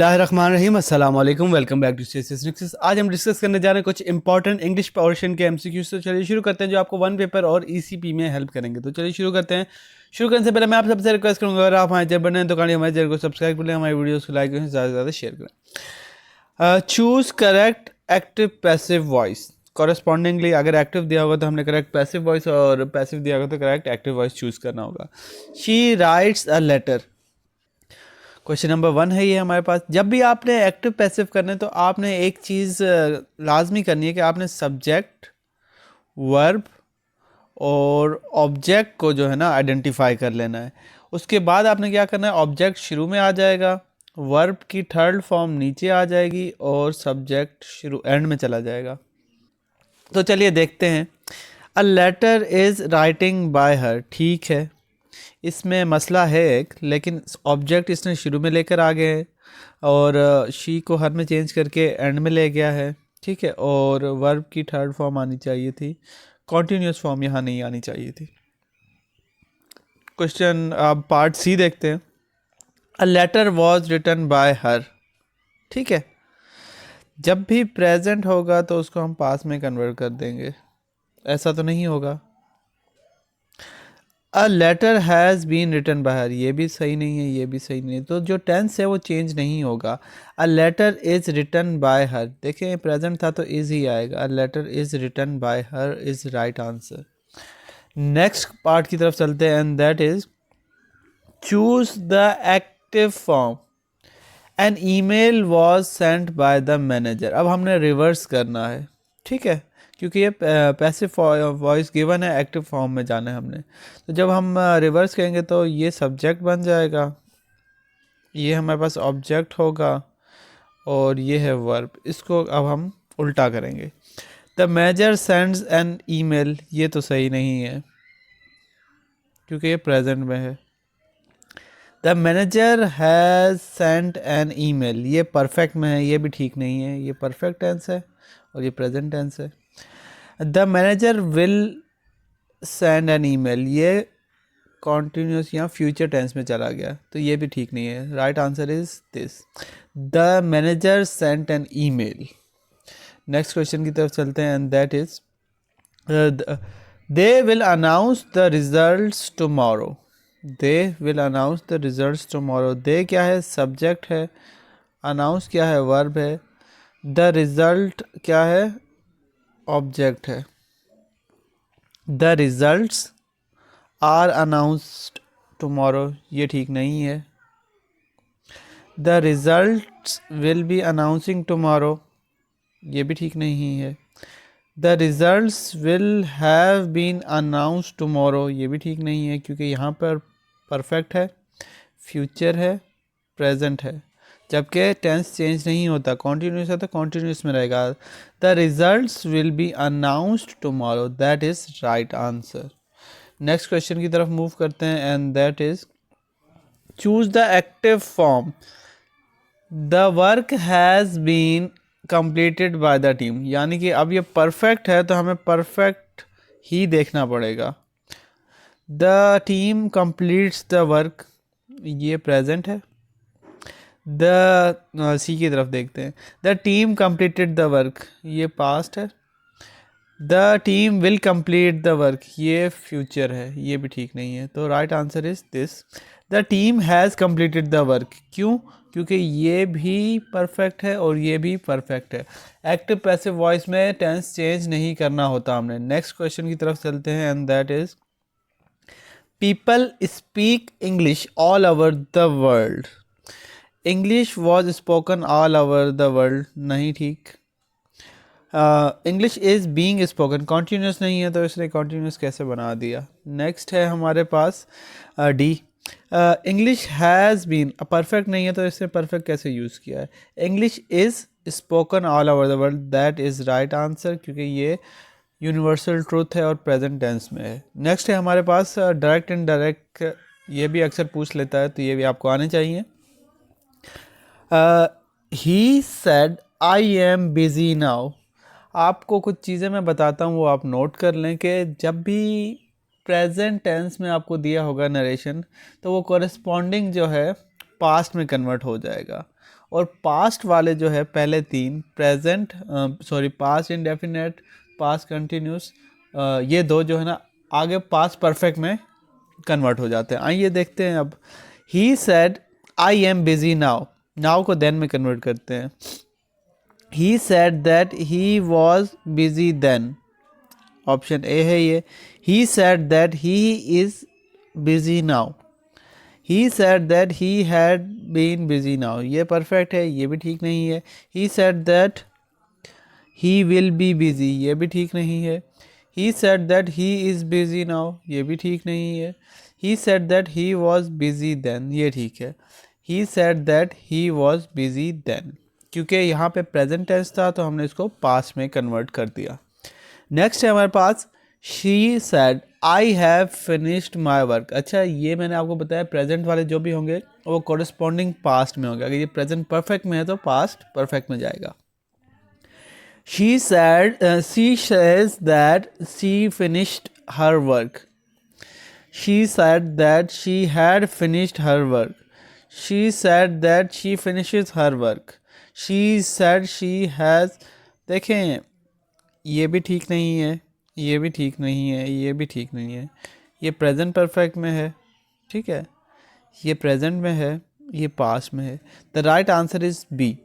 बिस्मिल्लाहिर्रहमानिर्रहीम, अस्सलाम वालेकुम। Welcome back to CSS। आज हम डिस्कस करने जा रहे हैं कुछ इंपॉर्टेंट इंग्लिश पोर्शन के MCQs। तो चलिए शुरू करते हैं, जो आपको वन पेपर और ECP में हेल्प करेंगे। तो चलिए शुरू करते हैं। शुरू करने से पहले मैं आप सबसे रिक्वेस्ट करूंगा, अगर आप हमारे चैनल बने हैं तो कहानी हमारे चैनल को सब्सक्राइब कर लें, हमारी वीडियोस को लाइक करें, ज़्यादा से ज़्यादा शेयर करें। Choose correct active passive voice. Correspondingly अगर एक्टिव दिया होगा तो हमने करेक्ट पैसिव वॉइस, और पैसिव दिया होगा तो करेक्ट एक्टिव वॉइस चूज करना होगा। She writes a letter. Question number 1 है ये हमारे पास। जब भी आपने एक्टिव पैसिव करने तो आपने एक चीज़ लाजमी करनी है कि आपने सब्जेक्ट, वर्ब और ऑब्जेक्ट को जो है ना आइडेंटिफाई कर लेना है। उसके बाद आपने क्या करना है, ऑब्जेक्ट शुरू में आ जाएगा, वर्ब की थर्ड फॉर्म नीचे आ जाएगी और सब्जेक्ट शुरू एंड में चला जाएगा। तो चलिए देखते हैं। A letter is writing by her, ठीक है, इसमें मसला है एक, लेकिन ऑब्जेक्ट इसने शुरू में लेकर आ गए हैं और शी को हर में चेंज करके एंड में ले गया है, ठीक है। और वर्ब की थर्ड फॉर्म आनी चाहिए थी, कॉन्टीन्यूस फॉर्म यहाँ नहीं आनी चाहिए थी। क्वेश्चन अब पार्ट सी देखते हैं। A letter was written by her, ठीक है। जब भी प्रेजेंट होगा तो उसको हम पास में कन्वर्ट कर देंगे, ऐसा तो नहीं होगा। A letter has been written by her, ये भी सही नहीं है, ये भी सही नहीं है, तो जो टेंस है वो चेंज नहीं होगा। A letter is written by her, देखें प्रेजेंट था तो इज़ ही आएगा। A letter is written by her is right answer. Next part की तरफ चलते हैं, and that is choose the active form. An email was sent by the manager. अब हमने रिवर्स करना है, ठीक है, क्योंकि ये पैसिव वॉइस गिवन है, एक्टिव फॉर्म में जाना है हमने। तो जब हम रिवर्स करेंगे तो ये सब्जेक्ट बन जाएगा, ये हमारे पास ऑब्जेक्ट होगा और ये है वर्ब। इसको अब हम उल्टा करेंगे। The manager sends an email, ये तो सही नहीं है क्योंकि ये प्रेजेंट में है। The manager has sent an email, ये परफेक्ट में है, ये भी ठीक नहीं है, ये परफेक्ट टेंस है और ये प्रेजेंट टेंस है। The manager will send an email, ये कॉन्टीन्यूस या फ्यूचर टेंस में चला गया, तो ये भी ठीक नहीं है। Right answer is this, the manager sent an email. Next question की तरफ चलते हैं, and that is they will announce the results tomorrow. They will announce the results tomorrow. They क्या है, सब्जेक्ट है, अनाउंस क्या है, वर्ब है, द रिजल्ट क्या है, ऑब्जेक्ट है। The results are announced tomorrow, ये ठीक नहीं है। The results will be announcing tomorrow, ये भी ठीक नहीं है। The results will have been announced tomorrow, ये भी ठीक नहीं है क्योंकि यहाँ पर परफेक्ट है, फ्यूचर है, प्रेजेंट है, जबकि टेंस चेंज नहीं होता, कॉन्टीन्यूस है तो कॉन्टीन्यूस में रहेगा। The results will be announced tomorrow, that is right answer. Next question की तरफ मूव करते हैं, and that is choose the active form. The work has been completed by the team, यानी कि अब ये परफेक्ट है तो हमें परफेक्ट ही देखना पड़ेगा। The team completes the work, ये प्रेजेंट है। द सी की तरफ देखते हैं, the team completed the work, ये पास्ट है। The team will complete the work, ये फ्यूचर है, ये भी ठीक नहीं है, तो right answer is this, the team has completed the work. क्यों, क्योंकि ये भी परफेक्ट है और ये भी परफेक्ट है। एक्टिव पैसिव वॉइस में टेंस चेंज नहीं करना होता हमने। नेक्स्ट क्वेश्चन की तरफ चलते हैं, and that is people speak English all over the world. English was spoken all over the world, नहीं ठीक। English is being spoken, continuous नहीं है तो इसने कॉन्टीन्यूस कैसे बना दिया। नेक्स्ट है हमारे पास D, English has been, perfect नहीं है तो इसने परफेक्ट कैसे यूज़ किया है। English is spoken all over the world, that is right answer क्योंकि ये यूनिवर्सल ट्रूथ है और प्रेजेंट टेंस में है। नेक्स्ट है हमारे पास डायरेक्ट एंड डायरेक्ट, ये भी अक्सर पूछ लेता है तो ये भी आपको आने चाहिए। ही said I am busy now. आपको कुछ चीज़ें मैं बताता हूँ, वो आप नोट कर लें कि जब भी प्रेजेंट टेंस में आपको दिया होगा नरेशन तो वो कॉरेस्पॉन्डिंग जो है पास्ट में कन्वर्ट हो जाएगा। और पास्ट वाले जो है पहले तीन present past indefinite, past continuous, ये दो जो है ना आगे पास्ट परफेक्ट में कन्वर्ट हो जाते हैं। आइए देखते हैं अब। He said I am busy now, now को देन में कन्वर्ट करते हैं। He said that he was busy then, option A है ये। He said that he is busy now, he said that he had been busy now, ये perfect है, ये भी ठीक नहीं है। He said that he will be busy, ये भी ठीक नहीं है। He said that he is busy now, ये भी ठीक नहीं है। He said that he was busy then, ये ठीक है। He said that he was busy then, क्योंकि यहाँ पे प्रेजेंट टेंस था तो हमने इसको पास्ट में कन्वर्ट कर दिया। नेक्स्ट है हमारे पास she said I have finished my work. अच्छा, ये मैंने आपको बताया प्रेजेंट वाले जो भी होंगे वो कोरिस्पॉन्डिंग पास्ट में होंगे। अगर ये प्रेजेंट परफेक्ट में है तो पास्ट परफेक्ट में जाएगा। She said, she says that she finished her work. She said that she had finished her work. She said that she finishes her work. She said she has, देखें ये भी ठीक नहीं है, ये भी ठीक नहीं है, ये भी ठीक नहीं है। ये प्रेजेंट परफेक्ट में है, ठीक है, ये प्रेजेंट में है, ये पास्ट में है। The right answer is B.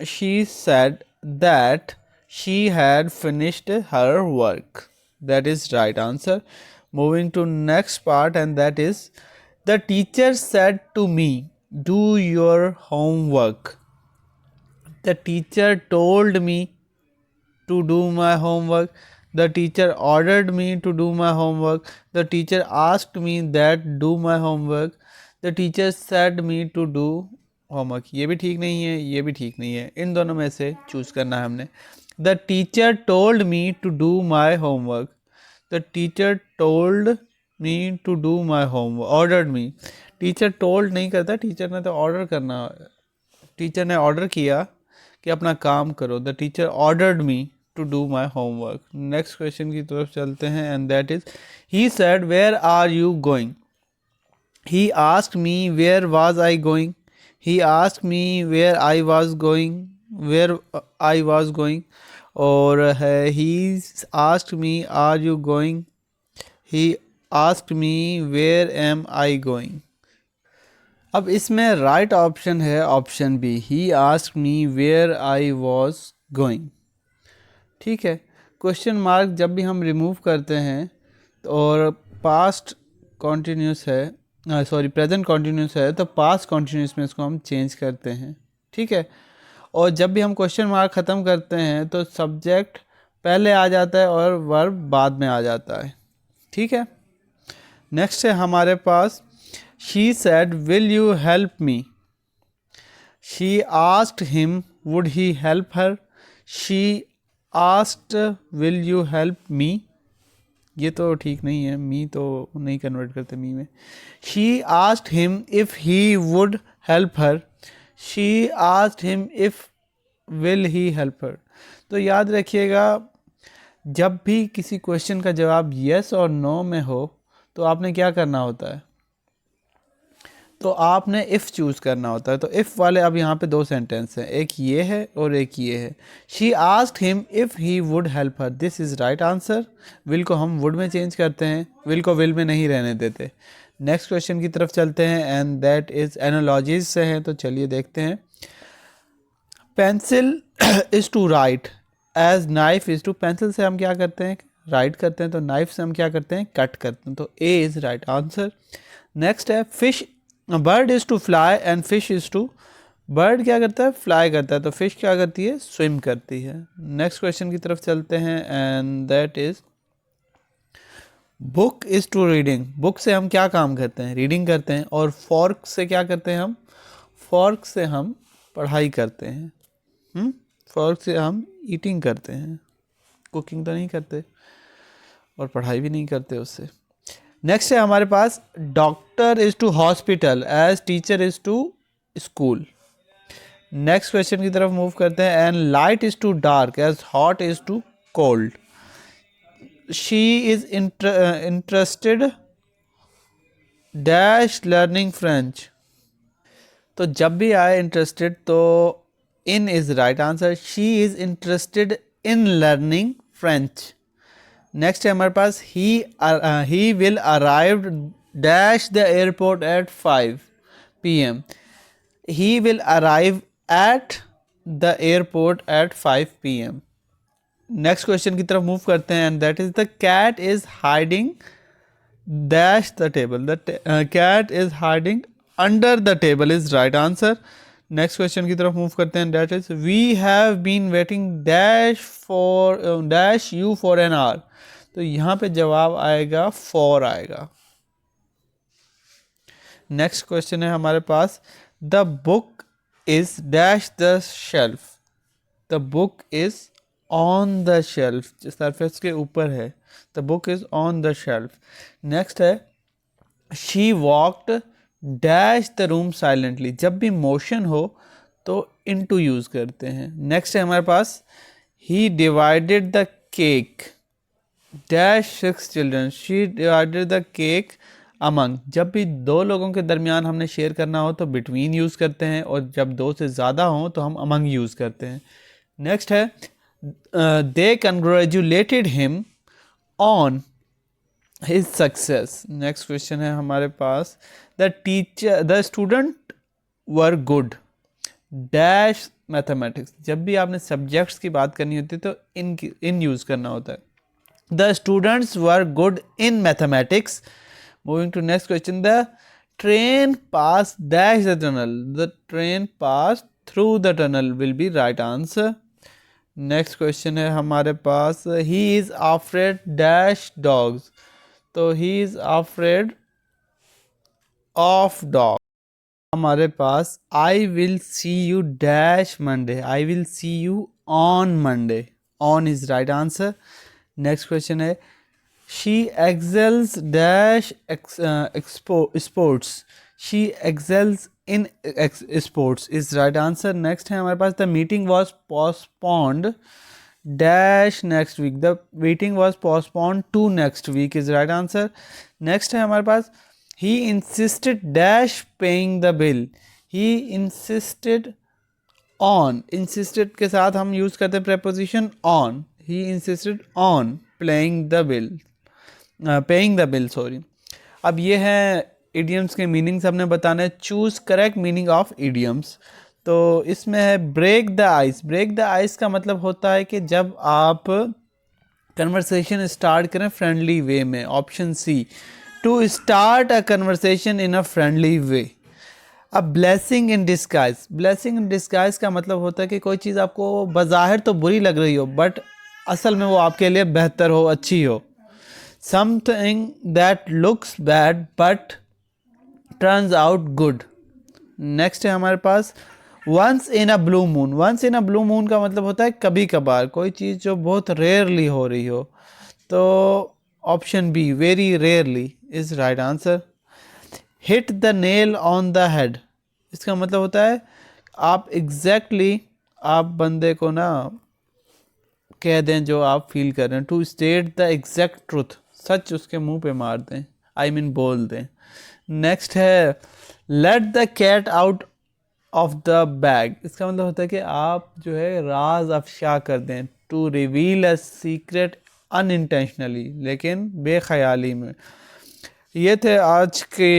She said that she had finished her work. That is right answer. Moving to next part, and that is the teacher said to me, do your homework. The teacher told me to do my homework. The teacher ordered me to do my homework. The teacher asked me that do my homework. The teacher said me to do homework, ये भी ठीक नहीं है, ये भी ठीक नहीं है। इन दोनों में से चूज़ करना है हमने। The teacher told me to do my homework. The teacher told me to do my homework, ordered me. Teacher told नहीं करता, टीचर ने तो ऑर्डर करना, टीचर ने ऑर्डर किया कि अपना काम करो। The teacher ordered me to do my homework. Next question की तरफ चलते हैं, and that is he said where are you going. He asked me where was I going. He asked me where I was going, where I was going, और है he asked me are you going, he asked me where am I going। अब इसमें right option है option B, he asked me where I was going। ठीक है, question mark जब भी हम रिमूव करते हैं और पास्ट कॉन्टीन्यूस है, प्रेजेंट कॉन्टीन्यूस है, तो पास्ट कॉन्टीन्यूस में इसको हम चेंज करते हैं। ठीक है, और जब भी हम क्वेश्चन मार्क ख़त्म करते हैं तो सब्जेक्ट पहले आ जाता है और वर्ब बाद में आ जाता है। ठीक है, नेक्स्ट है हमारे पास she said will you help me. She asked him would he help her. She asked will you help me, ये तो ठीक नहीं है, मी तो नहीं कन्वर्ट करते मी में। She asked him if he would help her. She asked him if will he help हर। तो याद रखिएगा, जब भी किसी क्वेश्चन का जवाब येस और नो में हो तो आपने क्या करना होता है, तो आपने इफ़ चूज़ करना होता है। तो इफ़ वाले अब यहाँ पे दो सेंटेंस हैं, एक ये है और एक ये है। She asked him if he would help her, this is right answer. Will को हम वुड में चेंज करते हैं, विल को विल में नहीं रहने देते। नेक्स्ट क्वेश्चन की तरफ चलते हैं, एंड दैट इज़ एनालॉजीज से हैं, तो चलिए देखते हैं। Pencil is to write as knife is to, pencil से हम क्या करते हैं, राइट करते हैं, तो नाइफ से हम क्या करते हैं, कट करते हैं, तो A is right answer. Next है fish, bird is to fly and fish is to, bird क्या करता है, फ्लाई करता है, तो फिश क्या करती है, स्विम करती है। नेक्स्ट क्वेश्चन की तरफ चलते हैं, and that is book is to reading. Book से हम क्या काम करते हैं, रीडिंग करते हैं, और फॉर्क से क्या करते हैं हम, फॉर्क से हम पढ़ाई करते हैं। फॉर्क से हम ईटिंग करते हैं, कुकिंग तो नहीं करते और पढ़ाई भी नहीं करते उससे। नेक्स्ट है हमारे पास doctor is to hospital as teacher is to school. Next question की तरफ मूव करते हैं, and light is to dark as hot is to cold. She is interested dash learning French. तो जब भी आए इंटरेस्टेड तो in is right answer. She is interested in learning French. Next है हमारे पास he will arrive dash the airport at 5 PM। He will arrive at the airport at 5 PM। Next question की तरफ मूव करते हैं and that is the cat is hiding dash the table. The cat is hiding under the table is right answer. Next question की तरफ move करते हैं that is we have been waiting dash you for an hour. तो यहाँ पे जवाब आएगा for आएगा। नेक्स्ट क्वेश्चन है हमारे पास the book is dash the shelf. The book is on the shelf, surface के ऊपर है। The book is on the shelf. Next है she walked dash the room silently. जब भी मोशन हो तो इनटू यूज करते हैं। नेक्स्ट है हमारे पास he divided the cake dash 6 children. She divided the cake among. जब भी दो लोगों के दरमियान हमने शेयर करना हो तो बिटवीन यूज़ करते हैं, और जब दो से ज़्यादा हों तो हम अमंग यूज़ करते हैं। नेक्स्ट है they congratulated him on his success. Next question है हमारे पास the student were good dash mathematics. जब भी आपने सब्जेक्ट्स की बात करनी होती है तो इन यूज़ करना होता है। The students were good in mathematics. Moving to next question, the train passed dash the tunnel. The train passed through the tunnel will be right answer. Next question है हमारे पास he is afraid dash dogs. तो he is afraid of dogs. हमारे पास I will see you dash Monday. I will see you on Monday. On is right answer. Next question है she excels dash sports. She excels in sports is right answer. Next है हमारे पास the meeting was postponed dash next week. The meeting was postponed to next week is right answer. Next है हमारे पास he insisted dash paying the bill. He insisted on. insisted के साथ हम use करते हैं preposition on. He insisted on paying the bill. Paying the bill sorry. अब ये है इडियम्स के मीनिंग्स हमने बताना है। Choose correct meaning of idioms. तो इसमें है break the ice. Break the ice का मतलब होता है कि जब आप कन्वर्सेशन स्टार्ट करें फ्रेंडली वे में। Option C, to start a conversation in a friendly way. अब blessing in disguise. Blessing in disguise का मतलब होता है कि कोई चीज़ आपको बज़ाहिर तो बुरी लग रही हो बट असल में वो आपके लिए बेहतर हो, अच्छी हो। Something that looks bad but turns out good. Next है हमारे पास once in a blue moon. Once in a blue moon का मतलब होता है कभी कभार, कोई चीज़ जो बहुत रेयरली हो रही हो। तो option B very rarely is right answer. Hit the nail on the head. इसका मतलब होता है आप exactly आप बंदे को ना कह दें जो आप फील कर रहे हैं। To state the exact truth, सच उसके मुंह पे मार दें, आई मीन बोल दें। नेक्स्ट है let the cat out of the bag. इसका मतलब होता है कि आप जो है राज अफशा कर दें। To reveal a secret unintentionally, लेकिन बेख्याली में। ये थे आज के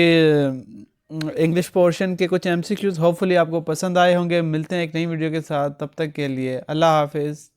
इंग्लिश पोर्शन के कुछ MCQs। होपफुली आपको पसंद आए होंगे। मिलते हैं एक नई वीडियो के साथ, तब तक के लिए अल्लाह हाफिज़।